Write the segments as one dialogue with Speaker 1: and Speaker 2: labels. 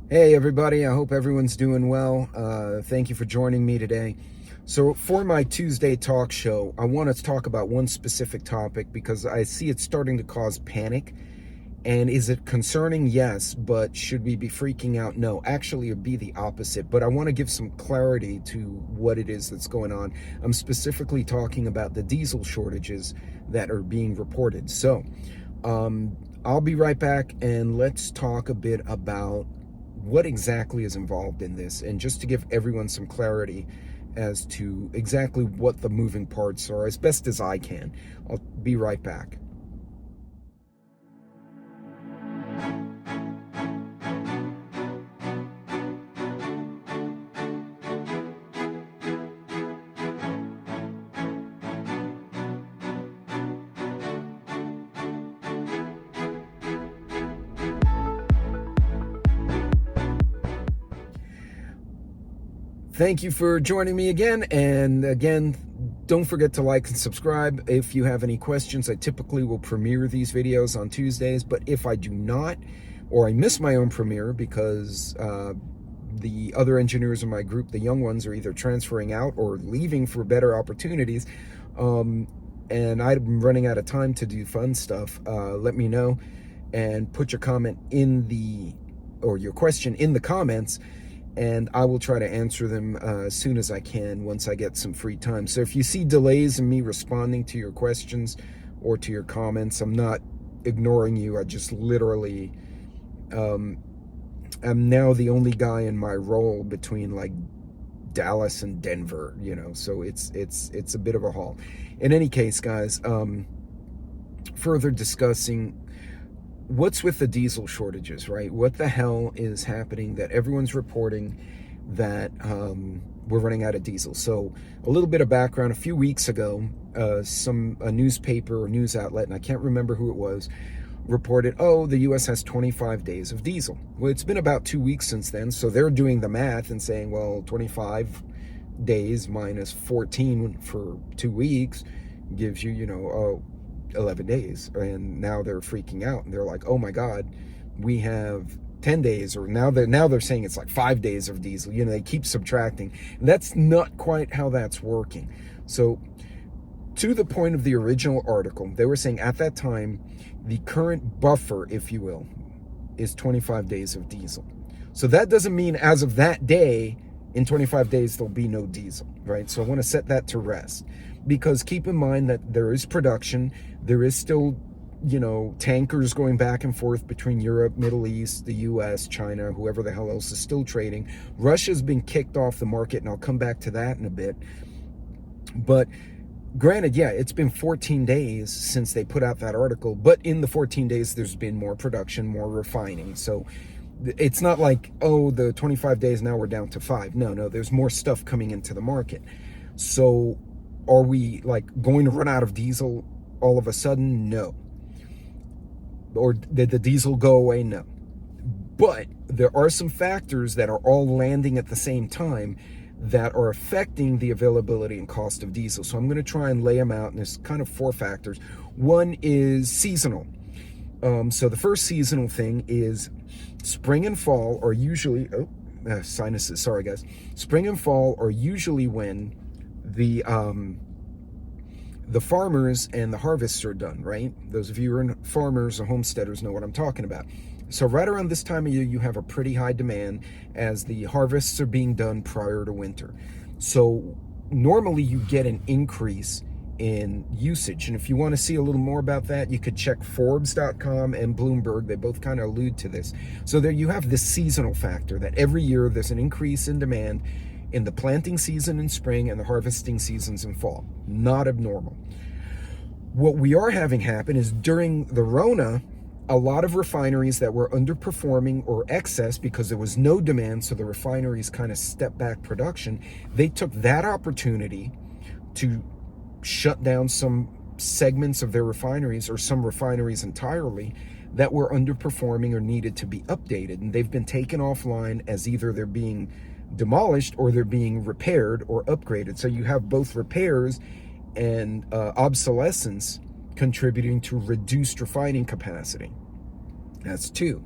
Speaker 1: Hey everybody, I hope everyone's doing well. Thank you for joining me today. So for my Tuesday talk show, I want to talk about one specific topic because I see it's starting to cause panic. And is it concerning? Yes, but should we be freaking out? No, actually it'd be the opposite. But I want to give some clarity to what it is that's going on. I'm specifically talking about the diesel shortages that are being reported. So I'll be right back and let's talk a bit about what exactly is involved in this, and just to give everyone some clarity as to exactly what the moving parts are as best as I can. I'll be right back. Thank you for joining me again. And again, don't forget to like and subscribe. If you have any questions, I typically will premiere these videos on Tuesdays. But if I do not, or I miss my own premiere because the other engineers in my group, the young ones, are either transferring out or leaving for better opportunities, and I'm running out of time to do fun stuff, let me know and put your comment in or your question in the comments, and I will try to answer them as soon as I can once I get some free time. So if you see delays in me responding to your questions or to your comments, I'm not ignoring you. I just literally I'm now the only guy in my role between like Dallas and Denver, so it's a bit of a haul. In any case, guys, further discussing what's with the diesel shortages, right? What the hell is happening that everyone's reporting that we're running out of diesel? So a little bit of background. A few weeks ago, a newspaper or news outlet, and I can't remember who it was, reported, oh, the US has 25 days of diesel. Well, it's been about 2 weeks since then, so they're doing the math and saying, well, 25 days minus 14 for 2 weeks gives you, 11 days. And now they're freaking out and they're like, oh my God, we have 10 days, or now they're saying it's like 5 days of diesel. They keep subtracting. And that's not quite how that's working. So to the point of the original article, they were saying at that time, the current buffer, if you will, is 25 days of diesel. So that doesn't mean as of that day, in 25 days, there'll be no diesel, right? So I want to set that to rest, because keep in mind that there is production. There is still, tankers going back and forth between Europe, Middle East, the US, China, whoever the hell else is still trading. Russia's been kicked off the market, and I'll come back to that in a bit. But granted, yeah, it's been 14 days since they put out that article, but in the 14 days, there's been more production, more refining. So it's not like, oh, the 25 days, now we're down to 5. No, there's more stuff coming into the market. So are we like going to run out of diesel all of a sudden? No. Or did the diesel go away? No. But there are some factors that are all landing at the same time that are affecting the availability and cost of diesel. So I'm going to try and lay them out, and there's kind of 4 factors. One is seasonal. So the first seasonal thing is spring and fall are usually, sinuses, sorry guys. Spring and fall are usually when the farmers and the harvests are done, right? Those of you who are farmers or homesteaders know what I'm talking about. So right around this time of year, you have a pretty high demand as the harvests are being done prior to winter. So normally you get an increase in usage. And if you want to see a little more about that, you could check Forbes.com and Bloomberg. They both kind of allude to this. So there you have this seasonal factor that every year there's an increase in demand in the planting season in spring and the harvesting seasons in fall. Not abnormal. What we are having happen is during the Rona, a lot of refineries that were underperforming or excess because there was no demand, so the refineries kind of stepped back production. They took that opportunity to shut down some segments of their refineries, or some refineries entirely, that were underperforming or needed to be updated. And they've been taken offline as either they're being demolished or they're being repaired or upgraded. So you have both repairs and obsolescence contributing to reduced refining capacity. That's 2.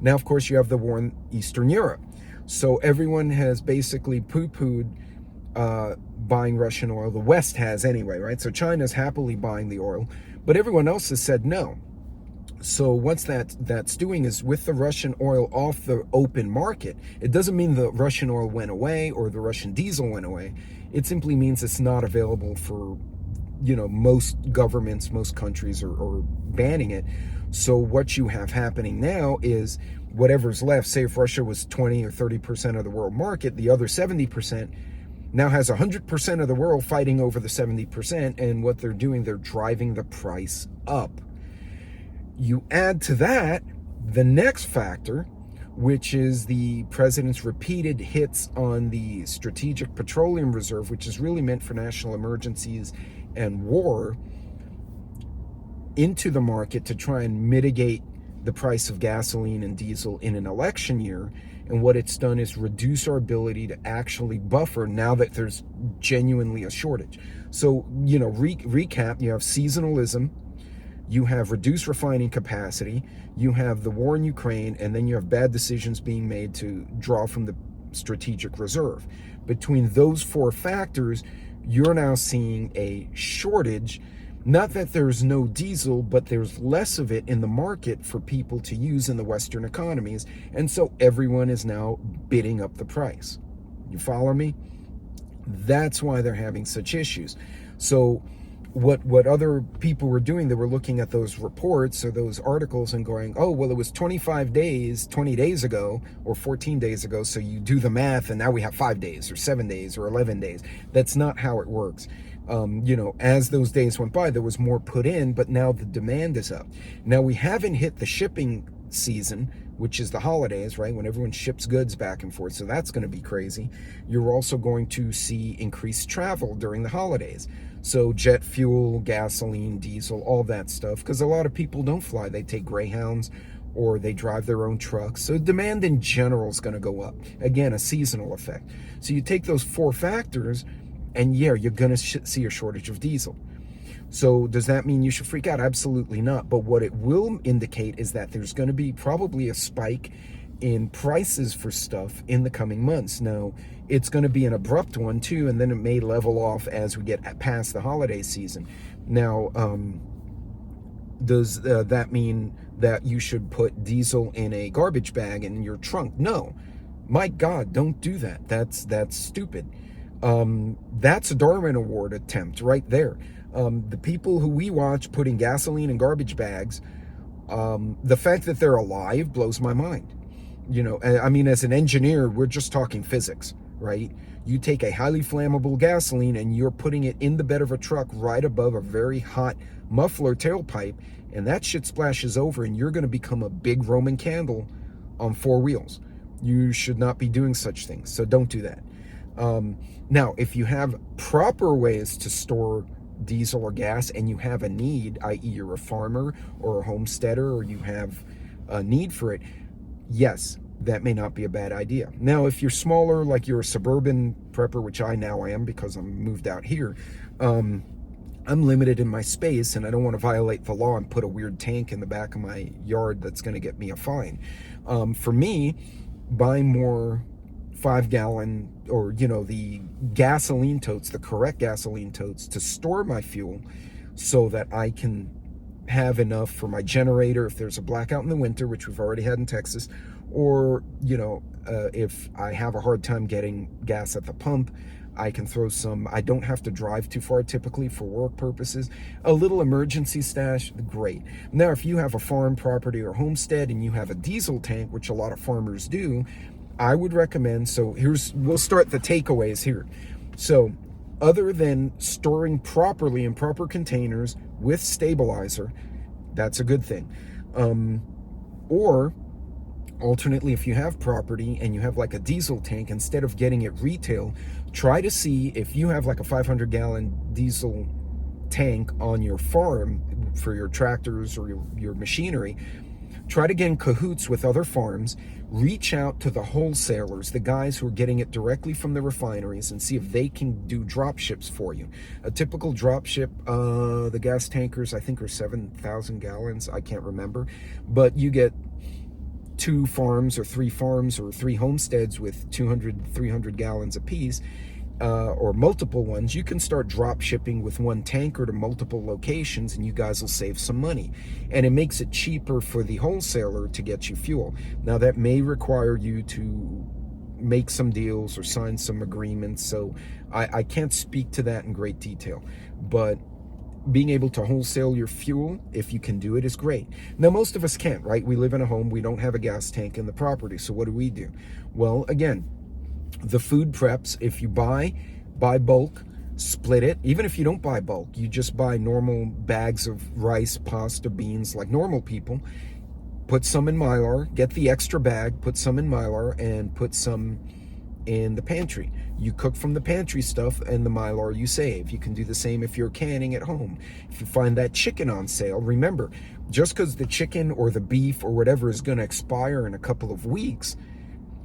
Speaker 1: Now, of course, you have the war in Eastern Europe. So everyone has basically poo-pooed buying Russian oil. The West has anyway, right? So China's happily buying the oil, but everyone else has said no. So what's that's doing is, with the Russian oil off the open market, it doesn't mean the Russian oil went away or the Russian diesel went away. It simply means it's not available for, most governments, most countries are banning it. So what you have happening now is whatever's left, say if Russia was 20 or 30% of the world market, the other 70% now has 100% of the world fighting over the 70%. And what they're doing, they're driving the price up. You add to that the next factor, which is the president's repeated hits on the Strategic Petroleum Reserve, which is really meant for national emergencies and war, into the market to try and mitigate the price of gasoline and diesel in an election year. And what it's done is reduce our ability to actually buffer now that there's genuinely a shortage. So, recap, you have seasonalism, you have reduced refining capacity, you have the war in Ukraine, and then you have bad decisions being made to draw from the strategic reserve. Between those four factors, you're now seeing a shortage. Not that there's no diesel, but there's less of it in the market for people to use in the Western economies, and so everyone is now bidding up the price. You follow me? That's why they're having such issues. So what other people were doing, they were looking at those reports or those articles and going, oh, well, it was 20 days ago or 14 days ago, so you do the math and now we have 5 days or 7 days or 11 days. That's not how it works. As those days went by, there was more put in, but now the demand is up. Now, we haven't hit the shipping season, which is the holidays, right? When everyone ships goods back and forth. So that's going to be crazy. You're also going to see increased travel during the holidays. So jet fuel, gasoline, diesel, all that stuff, because a lot of people don't fly. They take Greyhounds or they drive their own trucks. So demand in general is going to go up. Again, a seasonal effect. So you take those four factors, and yeah, you're going to see a shortage of diesel. So does that mean you should freak out? Absolutely not. But what it will indicate is that there's going to be probably a spike in prices for stuff in the coming months. Now, it's going to be an abrupt one too, and then it may level off as we get past the holiday season. Now, does that mean that you should put diesel in a garbage bag in your trunk? No. My God, don't do that. That's stupid. That's a Darwin Award attempt right there. The people who we watch putting gasoline in garbage bags, the fact that they're alive blows my mind. I mean, as an engineer, we're just talking physics, right? You take a highly flammable gasoline and you're putting it in the bed of a truck right above a very hot muffler tailpipe, and that shit splashes over and you're going to become a big Roman candle on four wheels. You should not be doing such things, so don't do that. Now, if you have proper ways to store diesel or gas and you have a need, i.e. you're a farmer or a homesteader or you have a need for it, yes, that may not be a bad idea. Now, if you're smaller, like you're a suburban prepper, which I am because I'm moved out here, I'm limited in my space and I don't want to violate the law and put a weird tank in the back of my yard that's going to get me a fine. For me, buying more 5-gallon or the gasoline totes, the correct gasoline totes to store my fuel so that I can have enough for my generator if there's a blackout in the winter, which we've already had in Texas, or if I have a hard time getting gas at the pump, I can throw some. I don't have to drive too far typically for work purposes. A little emergency stash, great. Now, if you have a farm property or homestead and you have a diesel tank, which a lot of farmers do, I would recommend, so we'll start the takeaways here. So other than storing properly in proper containers with stabilizer, that's a good thing. Or alternately, if you have property and you have like a diesel tank, instead of getting it retail, try to see if you have like a 500-gallon diesel tank on your farm for your tractors or your machinery. Try to get in cahoots with other farms, reach out to the wholesalers, the guys who are getting it directly from the refineries, and see if they can do drop ships for you. A typical drop ship, the gas tankers, I think, are 7,000 gallons. I can't remember. But you get 2 farms or 3 farms or 3 homesteads with 200, 300 gallons apiece, or multiple ones, you can start drop shipping with one tanker to multiple locations, and you guys will save some money. And it makes it cheaper for the wholesaler to get you fuel. Now, that may require you to make some deals or sign some agreements, so I can't speak to that in great detail. But being able to wholesale your fuel, if you can do it, is great. Now, most of us can't, right? We live in a home, we don't have a gas tank in the property, so what do? Well, again, the food preps, if you buy bulk, split it. Even if you don't buy bulk, you just buy normal bags of rice, pasta, beans, like normal people. Put some in Mylar, get the extra bag, put some in Mylar, and put some in the pantry. You cook from the pantry stuff, and the Mylar you save. You can do the same if you're canning at home. If you find that chicken on sale, remember, just because the chicken or the beef or whatever is going to expire in a couple of weeks,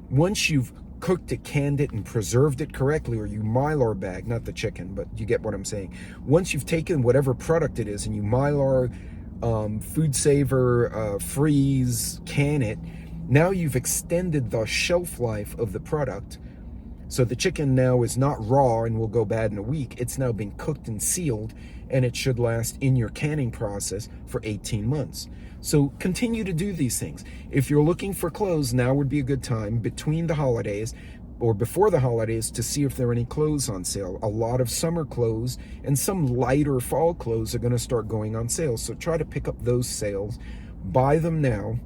Speaker 1: once you've cooked it, canned it, and preserved it correctly, or you Mylar bag, not the chicken, but you get what I'm saying. Once you've taken whatever product it is and you Mylar, food saver, freeze, can it, now you've extended the shelf life of the product. So the chicken now is not raw and will go bad in a week. It's now been cooked and sealed, and it should last in your canning process for 18 months. So continue to do these things. If you're looking for clothes, now would be a good time between the holidays or before the holidays to see if there are any clothes on sale. A lot of summer clothes and some lighter fall clothes are going to start going on sale. So try to pick up those sales, buy them now.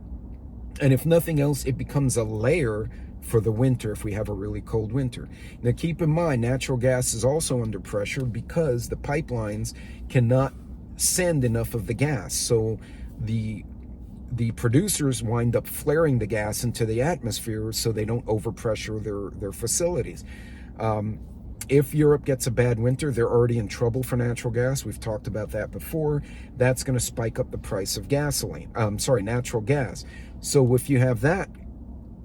Speaker 1: And if nothing else, it becomes a layer for the winter if we have a really cold winter. Now keep in mind, natural gas is also under pressure because the pipelines cannot send enough of the gas. So the producers wind up flaring the gas into the atmosphere so they don't overpressure their facilities. If Europe gets a bad winter, they're already in trouble for natural gas. We've talked about that before. That's going to spike up the price of natural gas. So if you have that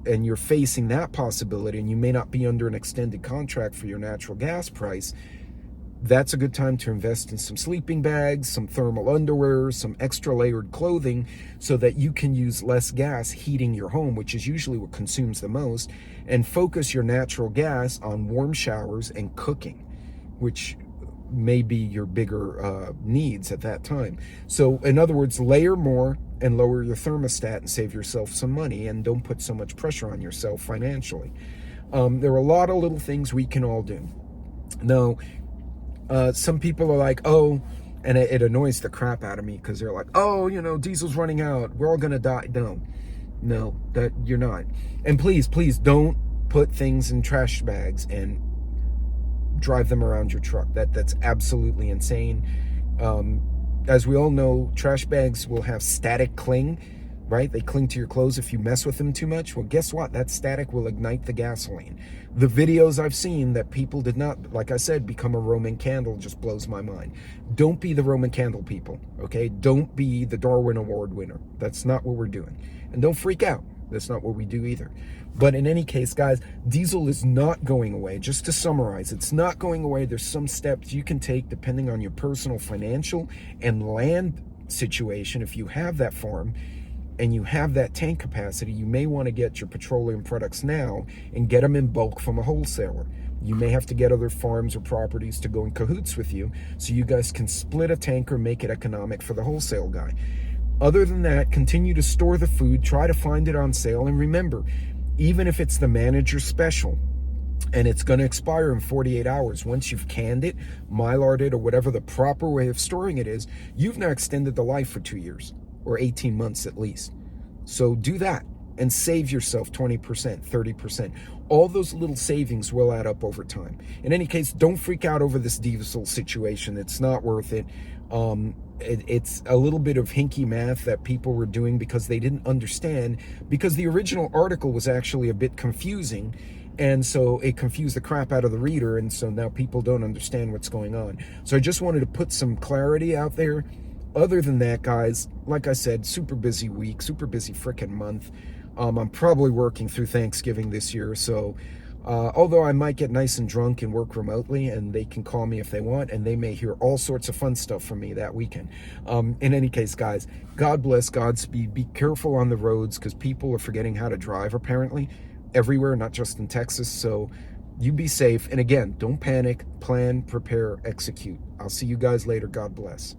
Speaker 1: and you're facing that possibility, and you may not be under an extended contract for your natural gas price, that's a good time to invest in some sleeping bags, some thermal underwear, some extra layered clothing, so that you can use less gas heating your home, which is usually what consumes the most, and focus your natural gas on warm showers and cooking, which may be your bigger needs at that time. So in other words, layer more and lower your thermostat and save yourself some money, and don't put so much pressure on yourself financially. There are a lot of little things we can all do. Now, some people are like, oh, and it annoys the crap out of me because they're like, oh, diesel's running out, we're all gonna die. No, that you're not. And please don't put things in trash bags and drive them around your truck. That's absolutely insane. As we all know, trash bags will have static cling, right? They cling to your clothes if you mess with them too much. Well, guess what? That static will ignite the gasoline. The videos I've seen that people did not, like I said, become a Roman candle just blows my mind. Don't be the Roman candle people, okay? Don't be the Darwin Award winner. That's not what we're doing. And don't freak out. That's not what we do either. But in any case, guys, diesel is not going away. Just to summarize, it's not going away. There's some steps you can take depending on your personal financial and land situation. If you have that farm and you have that tank capacity, you may want to get your petroleum products now and get them in bulk from a wholesaler. You may have to get other farms or properties to go in cahoots with you so you guys can split a tanker, make it economic for the wholesale guy. Other than that, continue to store the food, try to find it on sale, and remember, even if it's the manager special and it's going to expire in 48 hours, once you've canned it, Mylar'd it, or whatever the proper way of storing it is, you've now extended the life for 2 years or 18 months at least. So do that and save yourself 20%, 30%. All those little savings will add up over time. In any case, don't freak out over this diesel situation. It's not worth it. It's a little bit of hinky math that people were doing because they didn't understand, because the original article was actually a bit confusing, and so it confused the crap out of the reader, and so now people don't understand what's going on. So I just wanted to put some clarity out there. Other than that, guys, like I said, super busy week, super busy frickin' month. I'm probably working through Thanksgiving this year, so Although I might get nice and drunk and work remotely, and they can call me if they want, and they may hear all sorts of fun stuff from me that weekend. In any case, guys, God bless, Godspeed. Be careful on the roads, because people are forgetting how to drive, apparently, everywhere, not just in Texas. So you be safe. And again, don't panic, plan, prepare, execute. I'll see you guys later. God bless.